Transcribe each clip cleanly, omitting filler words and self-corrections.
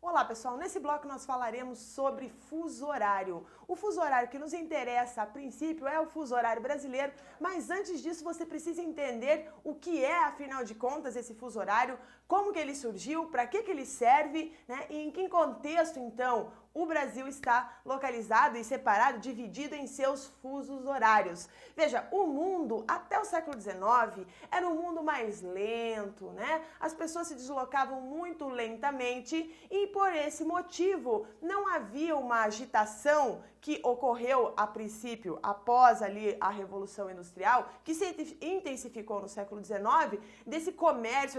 Olá pessoal, nesse bloco nós falaremos sobre fuso horário. O fuso horário que nos interessa a princípio é o fuso horário brasileiro, mas antes disso você precisa entender o que é, afinal de contas, esse fuso horário, como que ele surgiu, para que ele serve, né? E em que contexto então o Brasil está localizado e separado, dividido em seus fusos horários. Veja, o mundo até o século XIX era um mundo mais lento, né? As pessoas se deslocavam muito lentamente e por esse motivo não havia uma agitação que ocorreu a princípio após ali a Revolução Industrial, que se intensificou no século XIX, desse comércio,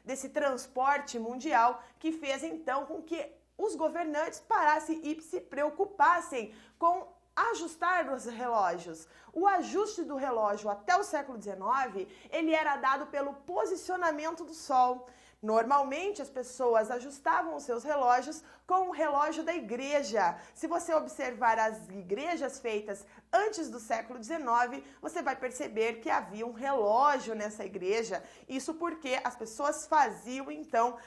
desse transporte mundial que fez então com que os governantes parassem e se preocupassem com ajustar os relógios. O ajuste do relógio até o século XIX, ele era dado pelo posicionamento do Sol. Normalmente, as pessoas ajustavam os seus relógios com o relógio da igreja. Se você observar as igrejas feitas antes do século XIX, você vai perceber que havia um relógio nessa igreja. Isso porque as pessoas faziam, então,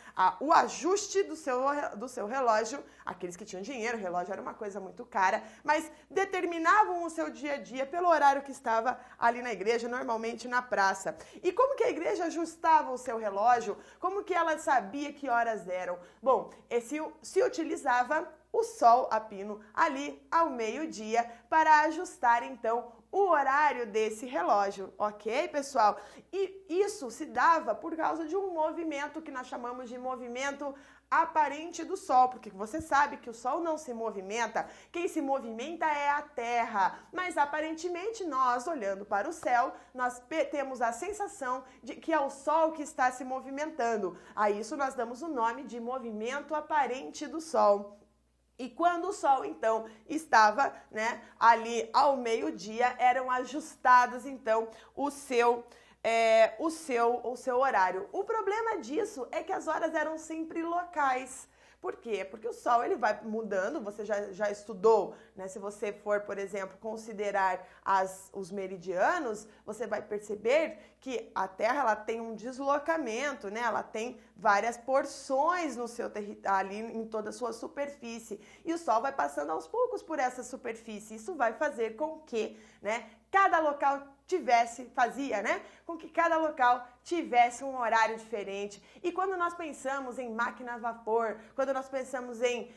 o ajuste do seu relógio. Aqueles que tinham dinheiro, o relógio era uma coisa muito cara, mas determinavam o seu dia a dia pelo horário que estava ali na igreja, normalmente na praça. E como que a igreja ajustava o seu relógio? Como que ela sabia que horas eram? Bom, se utilizava o sol a pino ali ao meio-dia para ajustar então o horário desse relógio, ok, pessoal? E isso se dava por causa de um movimento que nós chamamos de movimento aparente do Sol, porque você sabe que o Sol não se movimenta, quem se movimenta é a Terra, mas aparentemente nós, olhando para o céu, nós temos a sensação de que é o Sol que está se movimentando. A isso nós damos o nome de movimento aparente do Sol. E quando o Sol, então, estava, né, ali ao meio-dia, eram ajustados, então, o seu horário. O problema disso é que as horas eram sempre locais. Por quê? Porque o Sol ele vai mudando, você já estudou, né? Se você for, por exemplo, considerar os meridianos, você vai perceber que a Terra ela tem um deslocamento, né? Ela tem várias porções no seu ali em toda a sua superfície. E o Sol vai passando aos poucos por essa superfície. Isso vai fazer com que, né, cada local fazia, né, com que cada local tivesse um horário diferente. E quando nós pensamos em máquina a vapor, quando nós pensamos em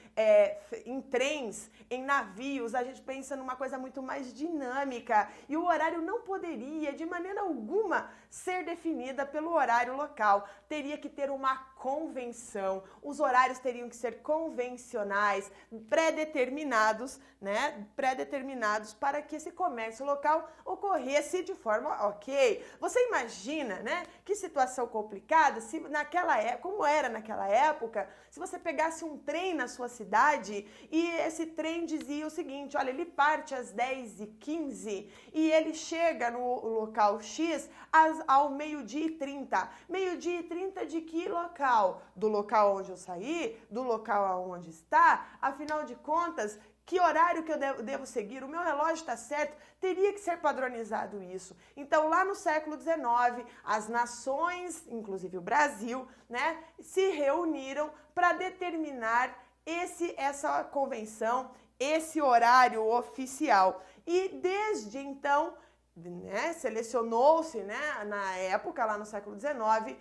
trens, em navios, a gente pensa numa coisa muito mais dinâmica. E o horário não poderia, de maneira alguma, ser definida pelo horário local. Teria que ter uma convenção. Os horários teriam que ser convencionais, pré-determinados, né? Pré-determinados para que esse comércio local ocorresse de forma ok. Você imagina, né? Que situação complicada se naquela época, como era naquela época, se você pegasse um trem na sua cidade e esse trem dizia o seguinte, olha, ele parte às 10h15 e ele chega no local X ao meio-dia e 30. Meio-dia e 30 de que local? Do local onde eu saí? Do local onde está? Afinal de contas, que horário que eu devo seguir? O meu relógio está certo? Teria que ser padronizado isso. Então, lá no século XIX, as nações, inclusive o Brasil, né, se reuniram para determinar essa convenção, esse horário oficial. E desde então, né, selecionou-se, né, na época, lá no século XIX,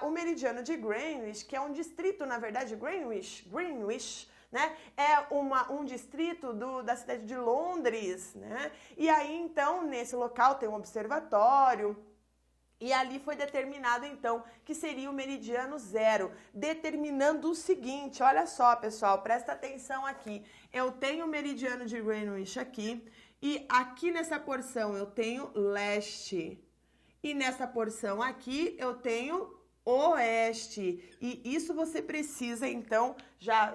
o meridiano de Greenwich, que é um distrito, na verdade, Greenwich, né? É um distrito da cidade de Londres, né? E aí, então, nesse local tem um observatório e ali foi determinado, então, que seria o meridiano zero, determinando o seguinte, olha só, pessoal, presta atenção aqui. Eu tenho o meridiano de Greenwich aqui e aqui nessa porção eu tenho leste e nessa porção aqui eu tenho oeste. E isso você precisa, então, já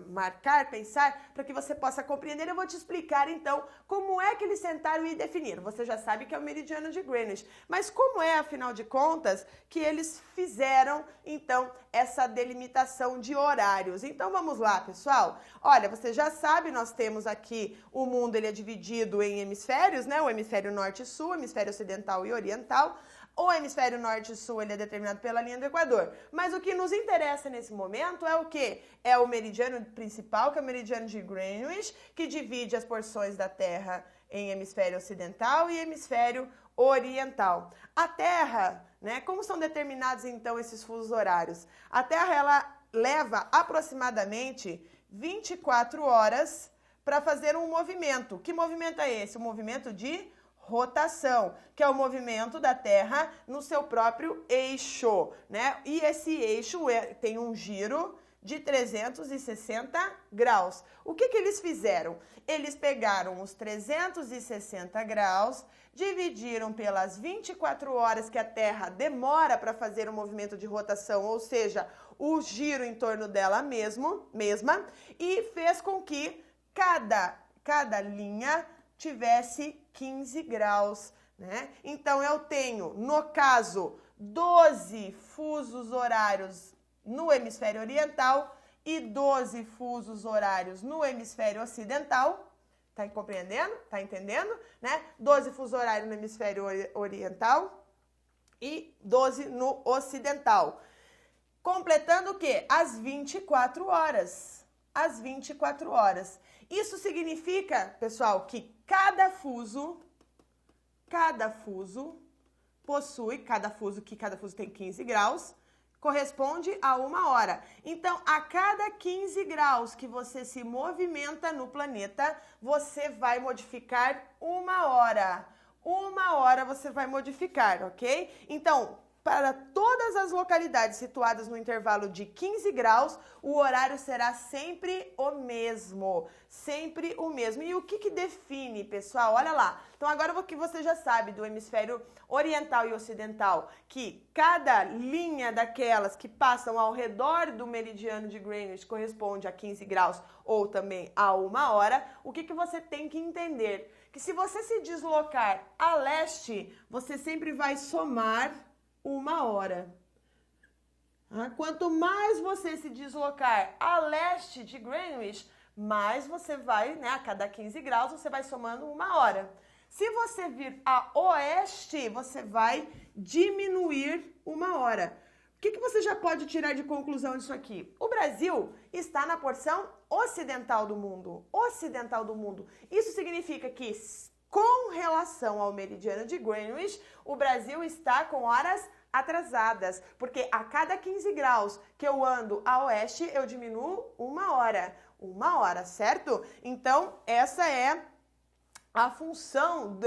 marcar, pensar, para que você possa compreender. Eu vou te explicar, então, como é que eles sentaram e definiram. Você já sabe que é o meridiano de Greenwich. Mas como é, afinal de contas, que eles fizeram, então, essa delimitação de horários? Então, vamos lá, pessoal. Olha, você já sabe, nós temos aqui, o mundo ele é dividido em hemisférios, né? O hemisfério norte e sul, hemisfério ocidental e oriental. O hemisfério norte e sul ele é determinado pela linha do Equador. Mas o que nos interessa nesse momento é o quê? É o meridiano principal, que é o meridiano de Greenwich, que divide as porções da Terra em hemisfério ocidental e hemisfério oriental. A Terra, né? Como são determinados então esses fusos horários? A Terra ela leva aproximadamente 24 horas para fazer um movimento. Que movimento é esse? O movimento de rotação, que é o movimento da Terra no seu próprio eixo, né? E esse eixo tem um giro de 360 graus. O que eles fizeram? Eles pegaram os 360 graus, dividiram pelas 24 horas que a Terra demora para fazer o movimento de rotação, ou seja, o giro em torno dela mesma, e fez com que cada linha tivesse 15 graus, né? Então, eu tenho, no caso, 12 fusos horários no hemisfério oriental e 12 fusos horários no hemisfério ocidental. Tá compreendendo? Tá entendendo? Né? 12 fusos horários no hemisfério oriental e 12 no ocidental. Completando o quê? As 24 horas. As 24 horas. Isso significa, pessoal, que cada fuso possui, cada fuso tem 15 graus, corresponde a 1 hora. Então, a cada 15 graus que você se movimenta no planeta, você vai modificar 1 hora. 1 hora você vai modificar, ok? Então, para todas as localidades situadas no intervalo de 15 graus, o horário será sempre o mesmo. Sempre o mesmo. E o que define, pessoal? Olha lá. Então, agora que você já sabe do hemisfério oriental e ocidental, que cada linha daquelas que passam ao redor do meridiano de Greenwich corresponde a 15 graus ou também a 1 hora, o que você tem que entender? Que se você se deslocar a leste, você sempre vai somar 1 hora. Quanto mais você se deslocar a leste de Greenwich, mais você vai, né, a cada 15 graus, você vai somando 1 hora. Se você vir a oeste, você vai diminuir 1 hora. O que você já pode tirar de conclusão disso aqui? O Brasil está na porção ocidental do mundo. Ocidental do mundo. Isso significa que, com relação ao meridiano de Greenwich, o Brasil está com horas atrasadas, porque a cada 15 graus que eu ando a oeste, eu diminuo 1 hora. 1 hora, certo? Então, essa é a função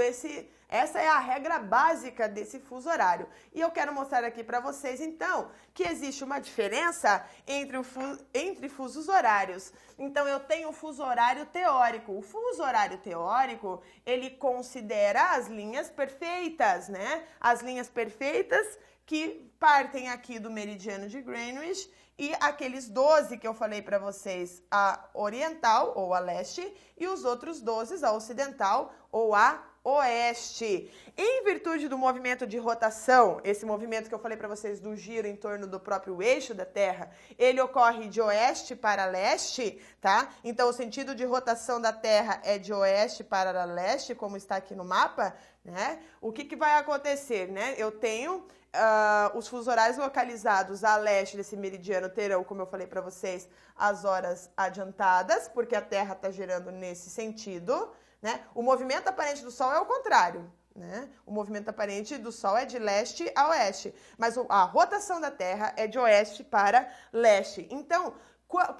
essa é a regra básica desse fuso horário. E eu quero mostrar aqui para vocês, então, que existe uma diferença entre fusos horários. Então, eu tenho o fuso horário teórico. O fuso horário teórico, ele considera as linhas perfeitas, né? As linhas perfeitas que partem aqui do meridiano de Greenwich e aqueles 12 que eu falei para vocês, a oriental ou a leste, e os outros 12 a ocidental ou a oeste. Em virtude do movimento de rotação, esse movimento que eu falei para vocês do giro em torno do próprio eixo da Terra, ele ocorre de oeste para leste, tá? Então, o sentido de rotação da Terra é de oeste para leste, como está aqui no mapa, né? O que vai acontecer, né? Eu tenho os fusos horários localizados a leste desse meridiano terão, como eu falei para vocês, as horas adiantadas, porque a Terra está girando nesse sentido, né? O movimento aparente do Sol é o contrário, né? O movimento aparente do Sol é de leste a oeste, mas a rotação da Terra é de oeste para leste. Então,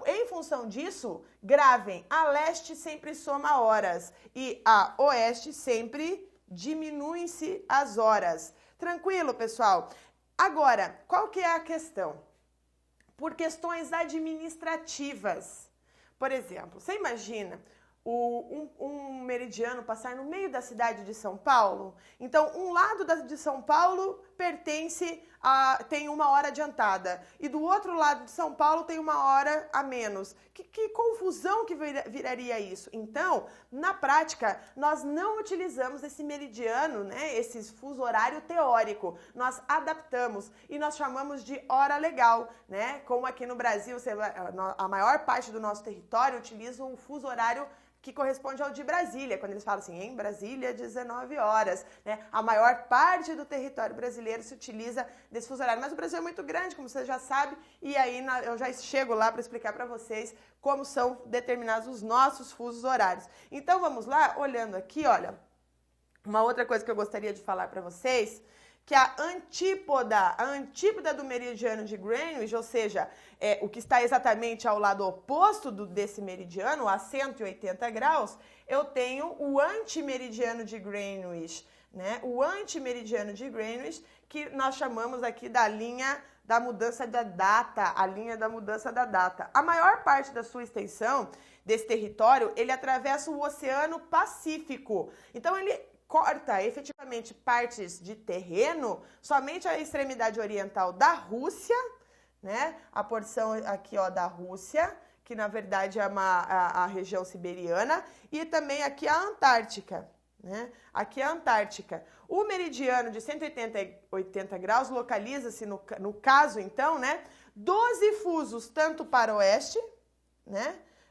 em função disso, gravem, a leste sempre soma horas e a oeste sempre diminuem-se as horas. Tranquilo, pessoal? Agora, qual que é a questão? Por questões administrativas. Por exemplo, você imagina um meridiano passar no meio da cidade de São Paulo? Então, um lado de São Paulo tem 1 hora adiantada e do outro lado de São Paulo tem 1 hora a menos. Que confusão que viraria isso? Então, na prática, nós não utilizamos esse meridiano, né, esse fuso horário teórico. Nós adaptamos e nós chamamos de hora legal, né? Como aqui no Brasil, a maior parte do nosso território utiliza um fuso horário que corresponde ao de Brasília, quando eles falam assim, em Brasília, 19 horas, né? A maior parte do território brasileiro se utiliza desse fuso horário. Mas o Brasil é muito grande, como você já sabe, e aí eu já chego lá para explicar para vocês como são determinados os nossos fusos horários. Então, vamos lá, olhando aqui, olha, uma outra coisa que eu gostaria de falar para vocês, que a antípoda do meridiano de Greenwich, ou seja, o que está exatamente ao lado oposto desse meridiano, a 180 graus, eu tenho o antimeridiano de Greenwich, né? O antimeridiano de Greenwich, que nós chamamos aqui da linha da mudança da data, a linha da mudança da data. A maior parte da sua extensão desse território, ele atravessa o Oceano Pacífico. Então, ele corta efetivamente partes de terreno, somente a extremidade oriental da Rússia, né? A porção aqui, ó, da Rússia, que na verdade é a região siberiana, e também aqui a Antártica, né? Aqui é a Antártica. O meridiano de 180 graus localiza-se, no caso, então, né? 12 fusos tanto para o oeste, né?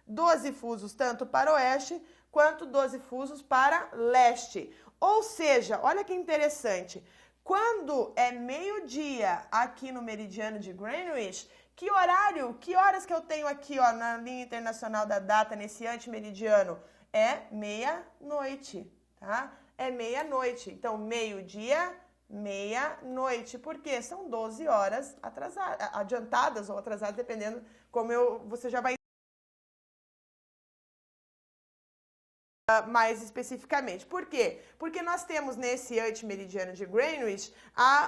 12 fusos tanto para o oeste, quanto 12 fusos para leste. Ou seja, olha que interessante, quando é meio-dia aqui no meridiano de Greenwich, que horas que eu tenho aqui, ó, na linha internacional da data, nesse antimeridiano? É meia-noite, tá? É meia-noite. Então, meio-dia, meia-noite. Por quê? São 12 horas adiantadas ou atrasadas, dependendo como você já vai mais especificamente. Por quê? Porque nós temos nesse antimeridiano de Greenwich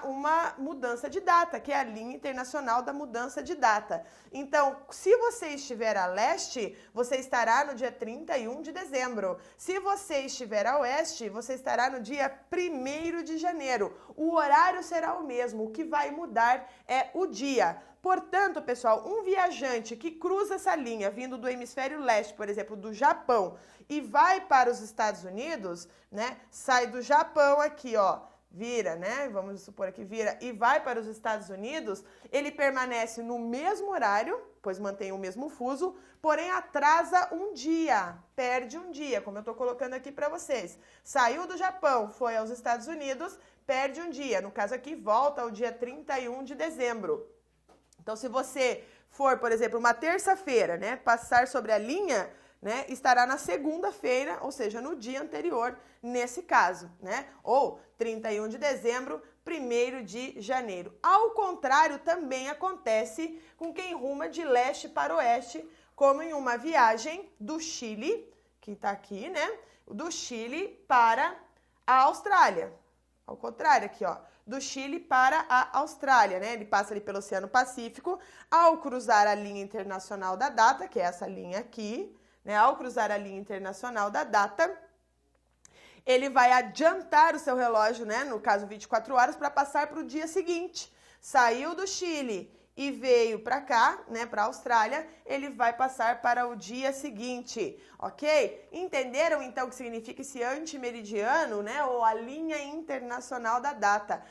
uma mudança de data, que é a linha internacional da mudança de data. Então, se você estiver a leste, você estará no dia 31 de dezembro. Se você estiver a oeste, você estará no dia 1º de janeiro. O horário será o mesmo, o que vai mudar é o dia. Portanto, pessoal, um viajante que cruza essa linha vindo do hemisfério leste, por exemplo, do Japão, e vai para os Estados Unidos, né? Sai do Japão aqui, ó, vira, né? Vamos supor que vira e vai para os Estados Unidos, ele permanece no mesmo horário, pois mantém o mesmo fuso, porém atrasa um dia, perde um dia, como eu estou colocando aqui para vocês. Saiu do Japão, foi aos Estados Unidos, perde um dia. No caso aqui, volta ao dia 31 de dezembro. Então, se você for, por exemplo, uma terça-feira, né, passar sobre a linha, né, estará na segunda-feira, ou seja, no dia anterior, nesse caso, né? Ou 31 de dezembro, 1º de janeiro. Ao contrário, também acontece com quem ruma de leste para oeste, como em uma viagem do Chile, que está aqui, né? Do Chile para a Austrália. Ao contrário aqui, ó. Do Chile para a Austrália, né? Ele passa ali pelo Oceano Pacífico. Ao cruzar a linha internacional da data, que é essa linha aqui, né? Ao cruzar a linha internacional da data, ele vai adiantar o seu relógio, né? No caso, 24 horas, para passar para o dia seguinte. Saiu do Chile e veio para cá, né? Para a Austrália, ele vai passar para o dia seguinte, ok? Entenderam, então, o que significa esse antimeridiano, né? Ou a linha internacional da data.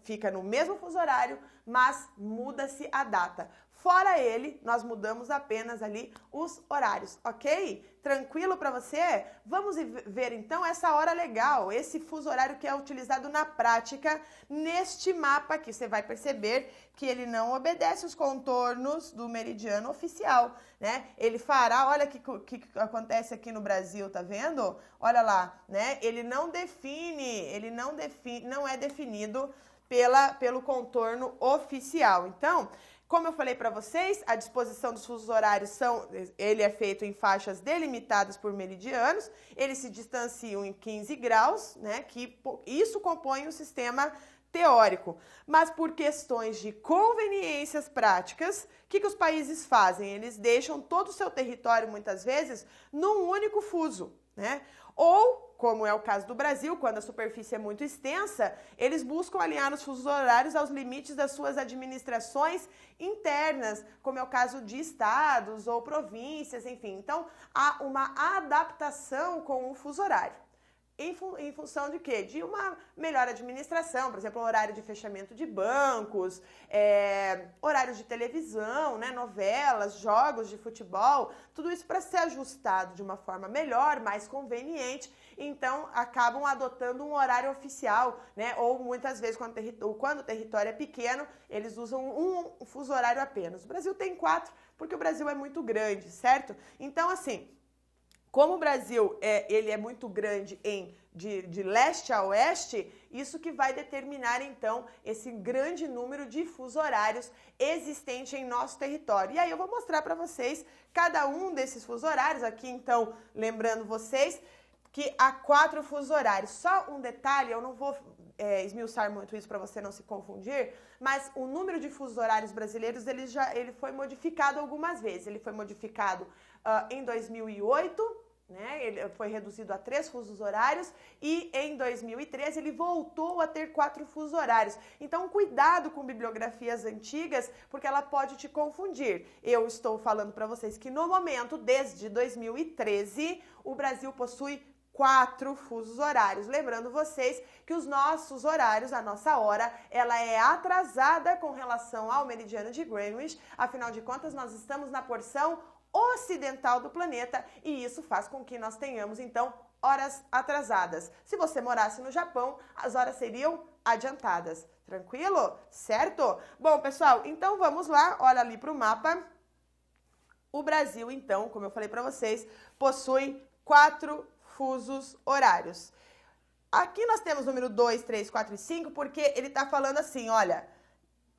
Fica no mesmo fuso horário, mas muda-se a data. Fora ele, nós mudamos apenas ali os horários, ok? Tranquilo para você? Vamos ver então essa hora legal, esse fuso horário que é utilizado na prática neste mapa aqui. Você vai perceber que ele não obedece os contornos do meridiano oficial, né? Ele fará, olha o que acontece aqui no Brasil, tá vendo? Olha lá, né? Ele não é definido pelo contorno oficial. Então, como eu falei para vocês, a disposição dos fusos horários ele é feito em faixas delimitadas por meridianos, eles se distanciam em 15 graus, né, que isso compõe o sistema teórico. Mas por questões de conveniências práticas, o que os países fazem? Eles deixam todo o seu território, muitas vezes, num único fuso, né? Ou, como é o caso do Brasil, quando a superfície é muito extensa, eles buscam alinhar os fusos horários aos limites das suas administrações internas, como é o caso de estados ou províncias, enfim. Então, há uma adaptação com o fuso horário. em função de quê? De uma melhor administração, por exemplo, horário de fechamento de bancos, horários de televisão, né, novelas, jogos de futebol, tudo isso para ser ajustado de uma forma melhor, mais conveniente. Então, acabam adotando um horário oficial, né? Ou muitas vezes, quando o território é pequeno, eles usam um fuso horário apenas. O Brasil tem 4, porque o Brasil é muito grande, certo? Então, assim, como o Brasil ele é muito grande de leste a oeste, isso que vai determinar, então, esse grande número de fuso horários existente em nosso território. E aí eu vou mostrar para vocês cada um desses fuso horários. Aqui, então, lembrando vocês que há 4 fuso horários. Só um detalhe, eu não vou esmiuçar muito isso para você não se confundir, mas o número de fusos horários brasileiros, ele foi modificado algumas vezes. Ele foi modificado em 2008, né? Ele foi reduzido a 3 fusos horários, e em 2013 ele voltou a ter 4 fusos horários. Então, cuidado com bibliografias antigas, porque ela pode te confundir. Eu estou falando para vocês que no momento, desde 2013, o Brasil possui 4 fusos horários. Lembrando vocês que os nossos horários, a nossa hora, ela é atrasada com relação ao meridiano de Greenwich. Afinal de contas, nós estamos na porção ocidental do planeta e isso faz com que nós tenhamos, então, horas atrasadas. Se você morasse no Japão, as horas seriam adiantadas. Tranquilo? Certo? Bom, pessoal, então vamos lá. Olha ali para o mapa. O Brasil, então, como eu falei para vocês, possui 4 fusos horários. Aqui nós temos número 2, 3, 4 e 5, porque ele está falando assim, olha,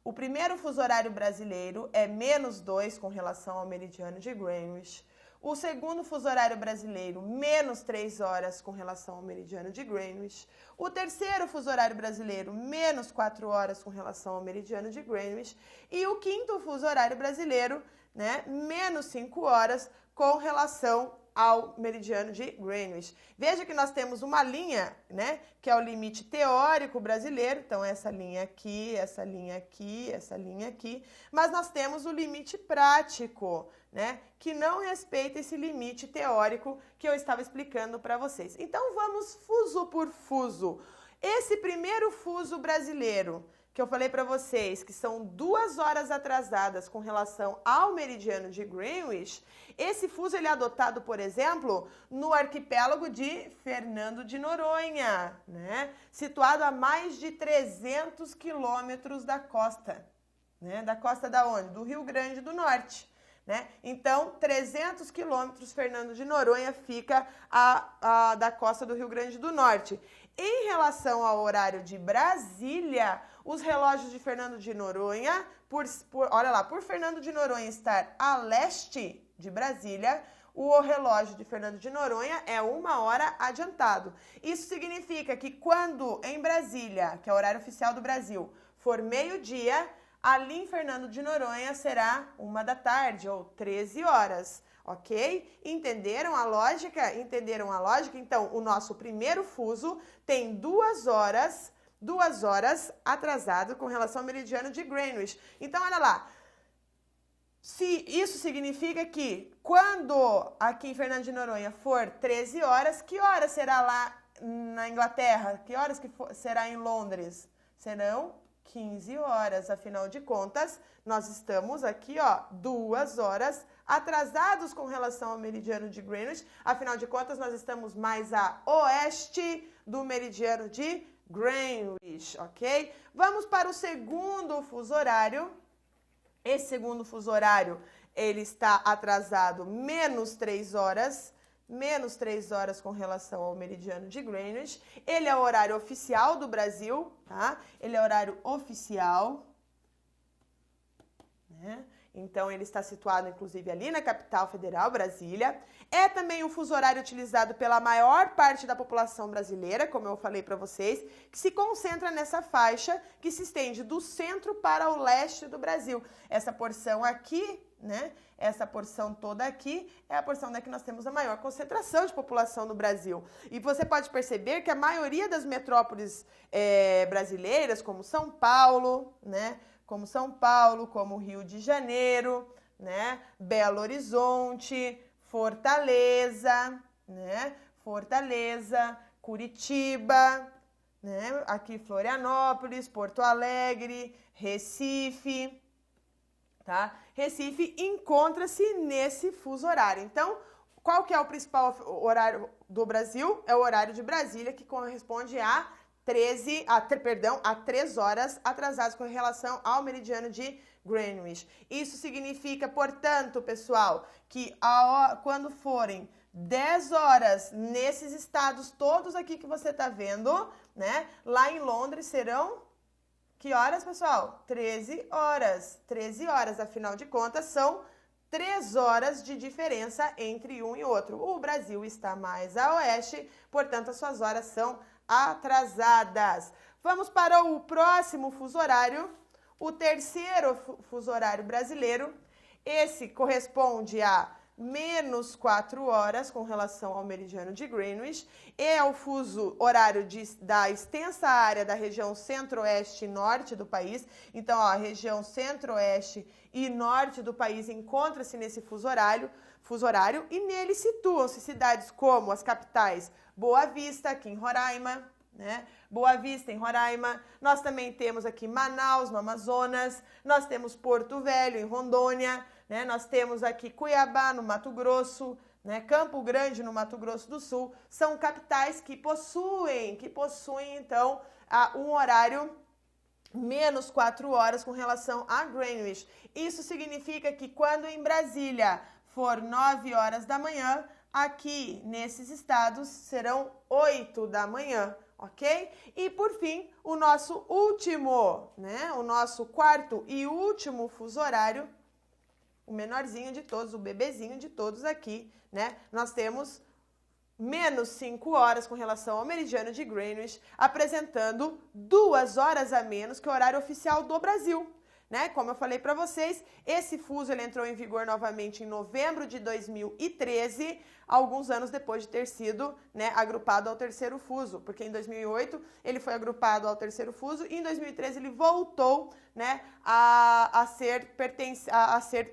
o primeiro fuso horário brasileiro é -2 com relação ao meridiano de Greenwich. O segundo fuso horário brasileiro, -3 horas com relação ao meridiano de Greenwich. O terceiro fuso horário brasileiro, -4 horas com relação ao meridiano de Greenwich. E o quinto fuso horário brasileiro, né, -5 horas com relação ao meridiano de Greenwich. Veja que nós temos uma linha, né, que é o limite teórico brasileiro, então essa linha aqui, essa linha aqui, essa linha aqui, mas nós temos o limite prático, né, que não respeita esse limite teórico que eu estava explicando para vocês. Então vamos fuso por fuso. Esse primeiro fuso brasileiro, que eu falei para vocês, que são 2 horas atrasadas com relação ao meridiano de Greenwich, esse fuso ele é adotado, por exemplo, no arquipélago de Fernando de Noronha, né? Situado a mais de 300 quilômetros da costa, né? Da costa da onde? Do Rio Grande do Norte. Né? Então, 300 quilômetros, Fernando de Noronha fica da costa do Rio Grande do Norte. Em relação ao horário de Brasília, os relógios de Fernando de Noronha, olha lá, por Fernando de Noronha estar a leste de Brasília, o relógio de Fernando de Noronha é 1 hora adiantado. Isso significa que quando em Brasília, que é o horário oficial do Brasil, for meio-dia, ali em Fernando de Noronha será 1 da tarde ou 13 horas, ok? Entenderam a lógica? Entenderam a lógica? Então, o nosso primeiro fuso tem 2 horas atrasado com relação ao meridiano de Greenwich. Então, olha lá, se isso significa que quando aqui em Fernando de Noronha for 13 horas, que horas será lá na Inglaterra? Que horas que será em Londres? Serão 15 horas, afinal de contas, nós estamos aqui, ó, 2 horas atrasados com relação ao meridiano de Greenwich, afinal de contas, nós estamos mais a oeste do meridiano de Greenwich, ok? Vamos para o segundo fuso horário. Esse segundo fuso horário, ele está atrasado -3 horas com relação ao meridiano de Greenwich. Ele é o horário oficial do Brasil, tá? Ele é horário oficial, né? Então, ele está situado, inclusive, ali na capital federal, Brasília. É também o fuso horário utilizado pela maior parte da população brasileira, como eu falei para vocês, que se concentra nessa faixa que se estende do centro para o leste do Brasil. Essa porção aqui, né? Essa porção toda aqui é a porção que nós temos a maior concentração de população no Brasil. E você pode perceber que a maioria das metrópoles brasileiras, como São Paulo, né? Como São Paulo, como Rio de Janeiro, né? Belo Horizonte, Fortaleza, né? Fortaleza, Curitiba, né? Aqui Florianópolis, Porto Alegre, Recife, tá? Recife encontra-se nesse fuso horário. Então, qual que é o principal horário do Brasil? É o horário de Brasília, que corresponde a 3 horas atrasadas com relação ao meridiano de Greenwich. Isso significa, portanto, pessoal, que quando forem 10 horas nesses estados todos aqui que você está vendo, né? Lá em Londres serão que horas, pessoal? 13 horas. 13 horas, afinal de contas, são 3 horas de diferença entre um e outro. O Brasil está mais a oeste, portanto, as suas horas são atrasadas. Vamos para o próximo fuso horário, o terceiro fuso horário brasileiro. Esse corresponde a menos 4 horas com relação ao meridiano de Greenwich. É o fuso horário da extensa área da região centro-oeste e norte do país. Então, ó, a região centro-oeste e norte do país encontra-se nesse fuso horário e nele situam-se cidades como as capitais Boa Vista, aqui em Roraima, né? Boa Vista, em Roraima. Nós também temos aqui Manaus, no Amazonas. Nós temos Porto Velho, em Rondônia, né? Nós temos aqui Cuiabá, no Mato Grosso, né? Campo Grande, no Mato Grosso do Sul. São capitais que possuem então, um horário menos 4 horas com relação a Greenwich. Isso significa que quando em Brasília for 9 horas da manhã, aqui nesses estados serão 8 da manhã, ok? E por fim, o nosso último, né? O nosso quarto e último fuso horário, o menorzinho de todos, o bebezinho de todos aqui, né? Nós temos menos 5 horas com relação ao meridiano de Greenwich, apresentando 2 horas a menos que o horário oficial do Brasil. Né? Como eu falei para vocês, esse fuso ele entrou em vigor novamente em novembro de 2013, alguns anos depois de ter sido, né, agrupado ao terceiro fuso, porque em 2008 ele foi agrupado ao terceiro fuso e em 2013 ele voltou, né, a ser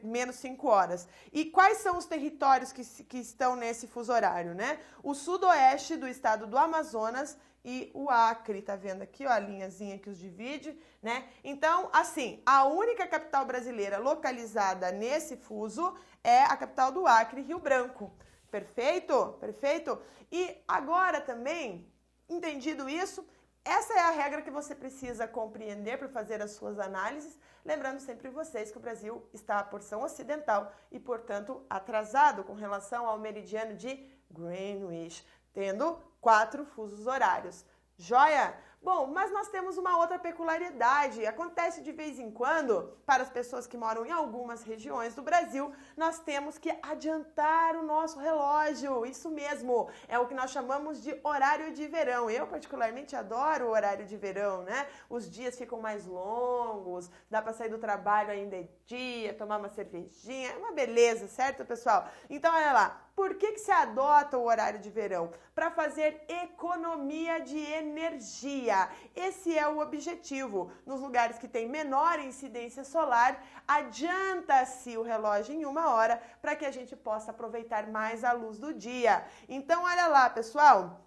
menos 5 horas. E quais são os territórios que estão nesse fuso horário? Né? O sudoeste do estado do Amazonas e o Acre, tá vendo aqui, ó, a linhazinha que os divide, né? Então, assim, a única capital brasileira localizada nesse fuso é a capital do Acre, Rio Branco. Perfeito? Perfeito? E agora também, entendido isso, essa é a regra que você precisa compreender para fazer as suas análises, lembrando sempre vocês que o Brasil está à porção ocidental e, portanto, atrasado com relação ao meridiano de Greenwich, tendo 4 fusos horários. Joia? Bom, mas nós temos uma outra peculiaridade. Acontece de vez em quando, para as pessoas que moram em algumas regiões do Brasil, nós temos que adiantar o nosso relógio. Isso mesmo, é o que nós chamamos de horário de verão. Eu, particularmente, adoro o horário de verão, né? Os dias ficam mais longos, dá para sair do trabalho ainda é dia, tomar uma cervejinha, é uma beleza, certo, pessoal? Então, olha lá. Por que se adota o horário de verão? Para fazer economia de energia. Esse é o objetivo. Nos lugares que tem menor incidência solar, adianta-se o relógio em 1 hora para que a gente possa aproveitar mais a luz do dia. Então, olha lá, pessoal.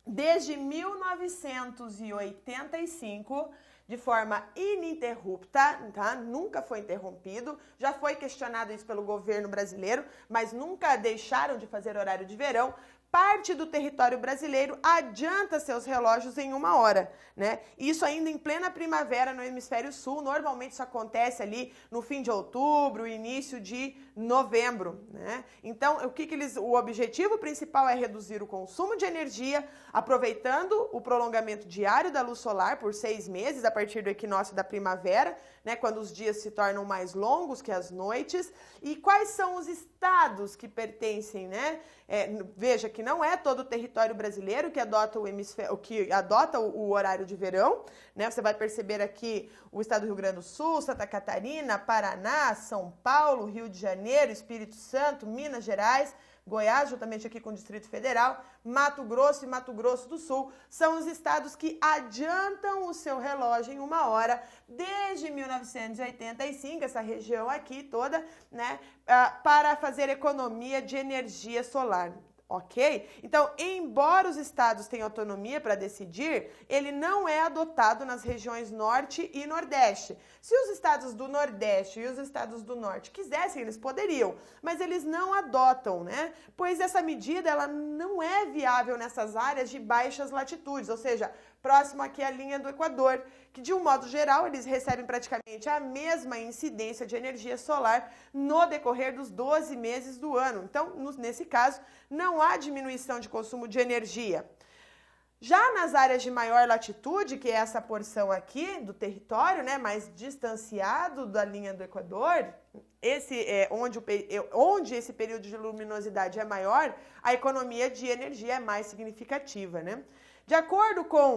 Desde 1985, de forma ininterrupta, tá? Nunca foi interrompido, já foi questionado isso pelo governo brasileiro, mas nunca deixaram de fazer horário de verão. Parte do território brasileiro adianta seus relógios em 1 hora, né? Isso ainda em plena primavera no hemisfério sul, normalmente isso acontece ali no fim de outubro, início de novembro, né? Então, o objetivo principal é reduzir o consumo de energia, aproveitando o prolongamento diário da luz solar por 6 meses, a partir do equinócio da primavera, né? Quando os dias se tornam mais longos que as noites. E quais são os estados que pertencem, né? Veja que não é todo o território brasileiro que adota o horário de verão, né? Você vai perceber aqui o estado do Rio Grande do Sul, Santa Catarina, Paraná, São Paulo, Rio de Janeiro, Espírito Santo, Minas Gerais, Goiás, juntamente aqui com o Distrito Federal, Mato Grosso e Mato Grosso do Sul, são os estados que adiantam o seu relógio em 1 hora desde 1985, essa região aqui toda, né, para fazer economia de energia solar. ok? Então, embora os estados tenham autonomia para decidir, ele não é adotado nas regiões Norte e Nordeste. Se os estados do Nordeste e os estados do Norte quisessem, eles poderiam, mas eles não adotam, né? Pois essa medida, ela não é viável nessas áreas de baixas latitudes, ou seja, próximo aqui à linha do Equador, que de um modo geral eles recebem praticamente a mesma incidência de energia solar no decorrer dos 12 meses do ano. Então, nesse caso, não há diminuição de consumo de energia. Já nas áreas de maior latitude, que é essa porção aqui do território, né, mais distanciado da linha do Equador, esse é onde esse período de luminosidade é maior, a economia de energia é mais significativa, né? De acordo com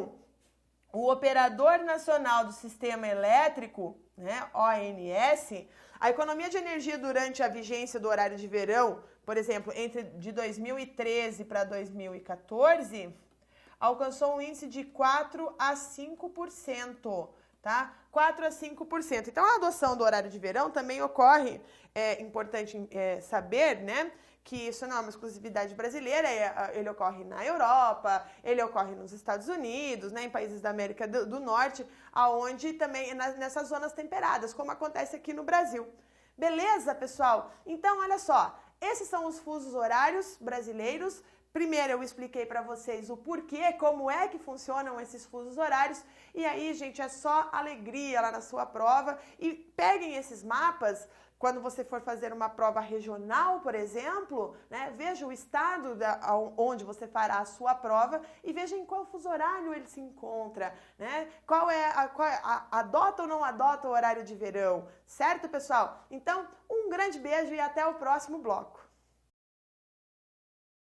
o Operador Nacional do Sistema Elétrico, né, ONS, a economia de energia durante a vigência do horário de verão, por exemplo, de 2013 para 2014, alcançou um índice de 4 a 5%, tá? 4 a 5%. Então, a adoção do horário de verão também ocorre, é importante saber, né, que isso não é uma exclusividade brasileira, ele ocorre na Europa, ele ocorre nos Estados Unidos, né, em países da América do Norte, aonde também nessas zonas temperadas, como acontece aqui no Brasil. Beleza, pessoal? Então, olha só, esses são os fusos horários brasileiros. Primeiro eu expliquei para vocês o porquê, como é que funcionam esses fusos horários, e aí, gente, é só alegria lá na sua prova, e peguem esses mapas. Quando você for fazer uma prova regional, por exemplo, né, veja o estado onde você fará a sua prova e veja em qual fuso horário ele se encontra, né? Adota ou não adota o horário de verão, certo, pessoal? Então, um grande beijo e até o próximo bloco.